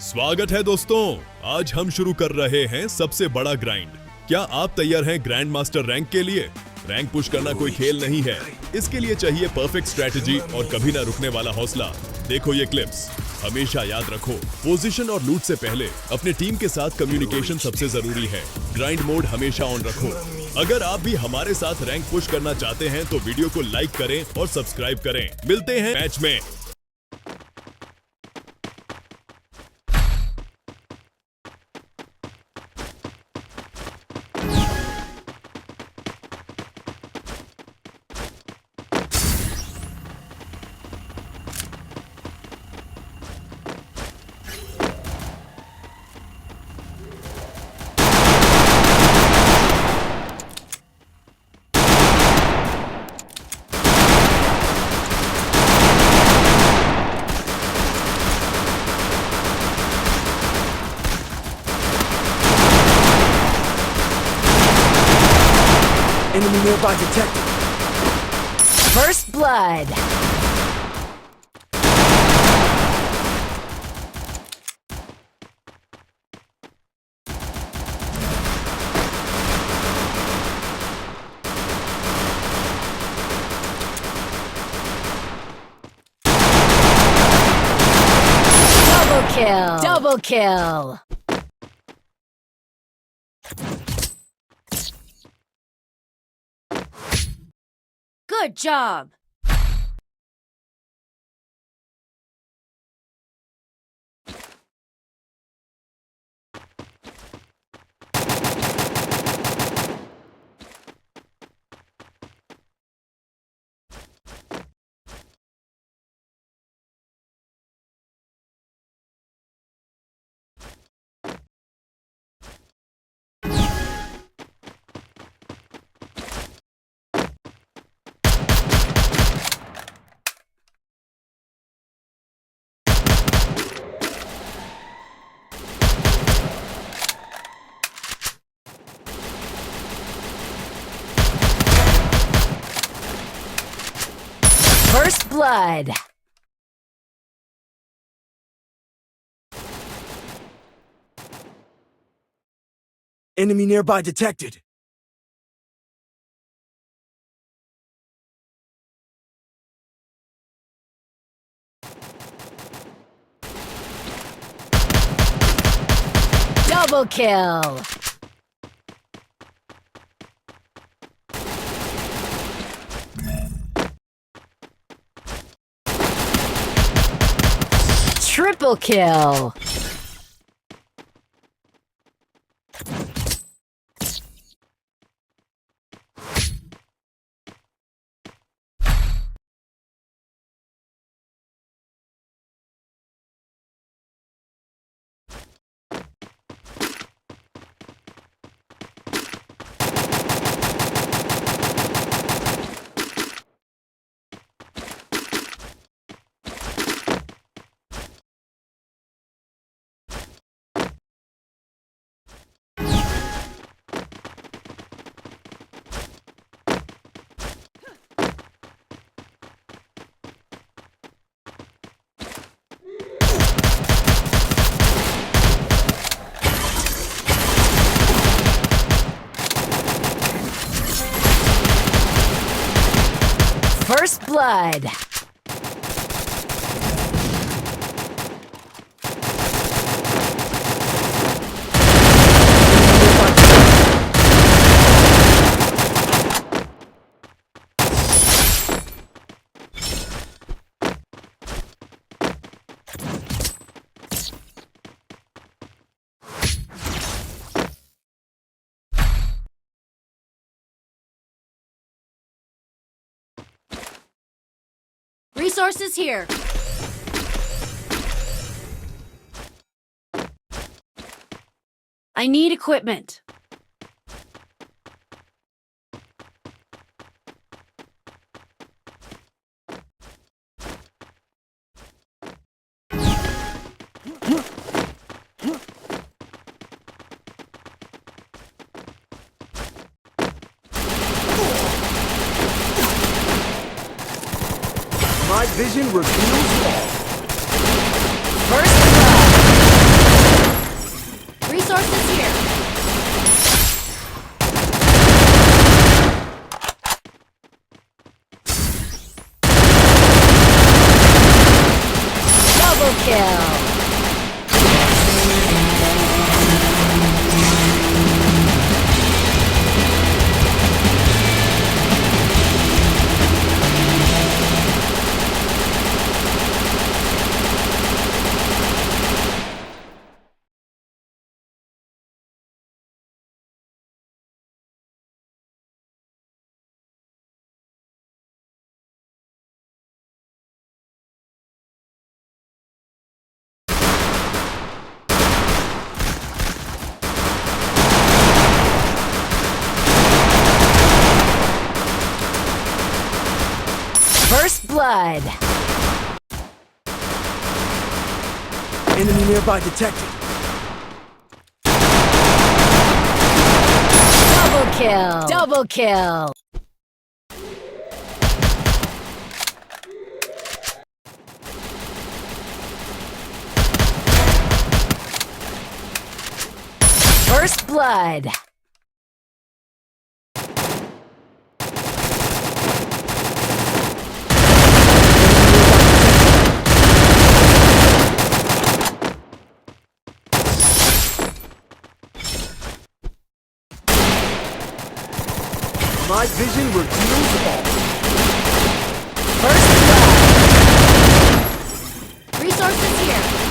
स्वागत है दोस्तों। आज हम शुरू कर रहे हैं सबसे बड़ा ग्राइंड। क्या आप तैयार हैं ग्रैंड मास्टर रैंक के लिए? रैंक पुश करना कोई खेल नहीं है। इसके लिए चाहिए परफेक्ट स्ट्रेटजी और कभी ना रुकने वाला हौसला। देखो ये क्लिप्स। हमेशा याद रखो, पोजीशन और लूट से पहले अपने टीम के साथ कम्युनिकेशन सबसे जरूरी है। ग्राइंड मोड हमेशा ऑन रखो। अगर आप भी हमारे साथ रैंक पुश करना चाहते हैं तो वीडियो को लाइक करें और सब्सक्राइब करें। मिलते हैं मैच में। Enemy nearby detected. First blood. Double kill. Double kill. Good job. First blood. Enemy nearby detected. Double kill. Triple kill. First blood. Resources here. I need equipment. My vision reveals all. First blood. blood. Enemy nearby detected. Double kill. Double kill. First blood. My vision reveals all. First blood. Resources here.